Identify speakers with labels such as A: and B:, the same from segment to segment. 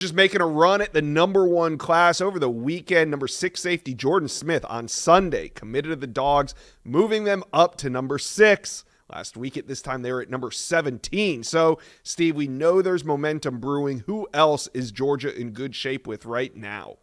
A: Just making a run at the number one class over the weekend. Number 6 safety Jordan Smith on Sunday committed to the Dawgs, moving them up to number 6. Last week at this time, they were at number 17. So, Steve, we know there's momentum brewing. Who else is Georgia in good shape with right now?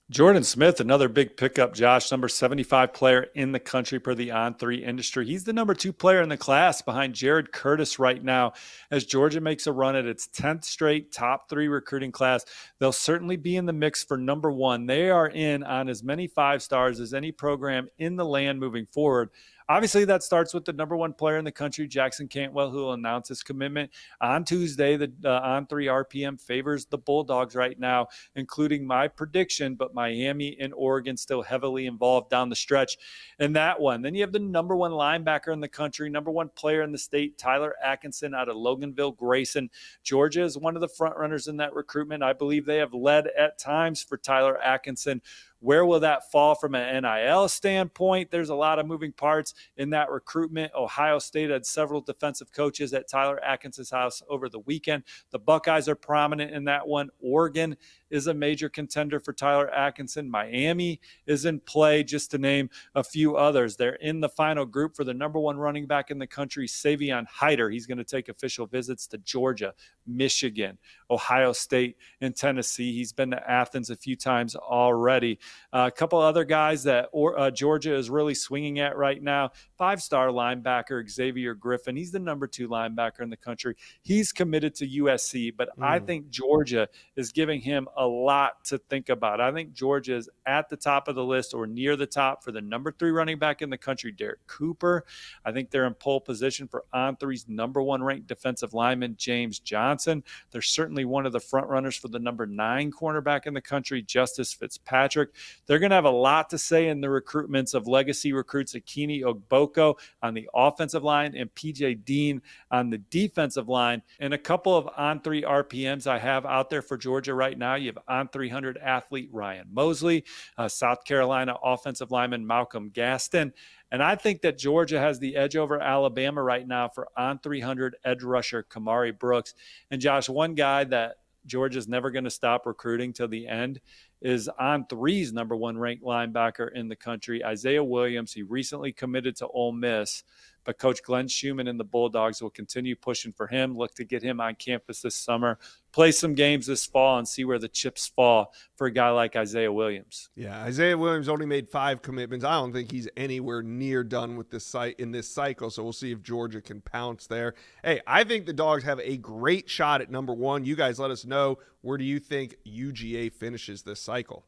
B: Jordan Smith, another big pickup, Josh, number 75 player in the country per the On3 industry. He's the number 2 player in the class behind Jared Curtis right now as Georgia makes a run at its 10th straight top 3 recruiting class. They'll certainly be in the mix for number 1. They are in on as many 5-stars as any program in the land moving forward. Obviously, that starts with the number 1 player in the country, Jackson Cantwell, who will announce his commitment on Tuesday. The On3 RPM favors the Bulldogs right now, including my prediction, but Miami and Oregon still heavily involved down the stretch in that one. Then you have the number 1 linebacker in the country, number 1 player in the state, Tyler Atkinson out of Loganville Grayson. Georgia is one of the front runners in that recruitment. I believe they have led at times for Tyler Atkinson. Where will that fall from an NIL standpoint? There's a lot of moving parts in that recruitment. Ohio State had several defensive coaches at Tyler Atkinson's house over the weekend. The Buckeyes are prominent in that one. Oregon is a major contender for Tyler Atkinson. Miami is in play, just to name a few others. They're in the final group for the number 1 running back in the country, Savion Hyder. He's going to take official visits to Georgia, Michigan, Ohio State, and Tennessee. He's been to Athens a few times already. A couple other guys that Georgia is really swinging at right now. 5-star linebacker Xavier Griffin. He's the number 2 linebacker in the country. He's committed to USC, but I think Georgia is giving him a lot to think about. I think Georgia is at the top of the list or near the top for the number 3 running back in the country, Derek Cooper. I think they're in pole position for On3's number 1 ranked defensive lineman, James Johnson. They're certainly one of the front runners for the number 9 cornerback in the country, Justice Fitzpatrick. They're going to have a lot to say in the recruitments of legacy recruits Akini Ogboko on the offensive line and PJ Dean on the defensive line. And a couple of On3 RPMs I have out there for Georgia right now. You have On300 athlete Ryan Mosley, South Carolina offensive lineman Malcolm Gaston. And I think that Georgia has the edge over Alabama right now for On300 edge rusher Kamari Brooks. And Josh, one guy that Georgia's never going to stop recruiting till the end is On3's number 1 ranked linebacker in the country, Isaiah Williams. He recently committed to Ole Miss, but Coach Glenn Schumann and the Bulldogs will continue pushing for him, look to get him on campus this summer, play some games this fall, and see where the chips fall for a guy like Isaiah Williams.
A: Yeah, Isaiah Williams only made 5 commitments. I don't think he's anywhere near done with this site in this cycle, so we'll see if Georgia can pounce there. Hey, I think the Dogs have a great shot at number 1. You guys let us know, where do you think UGA finishes this cycle?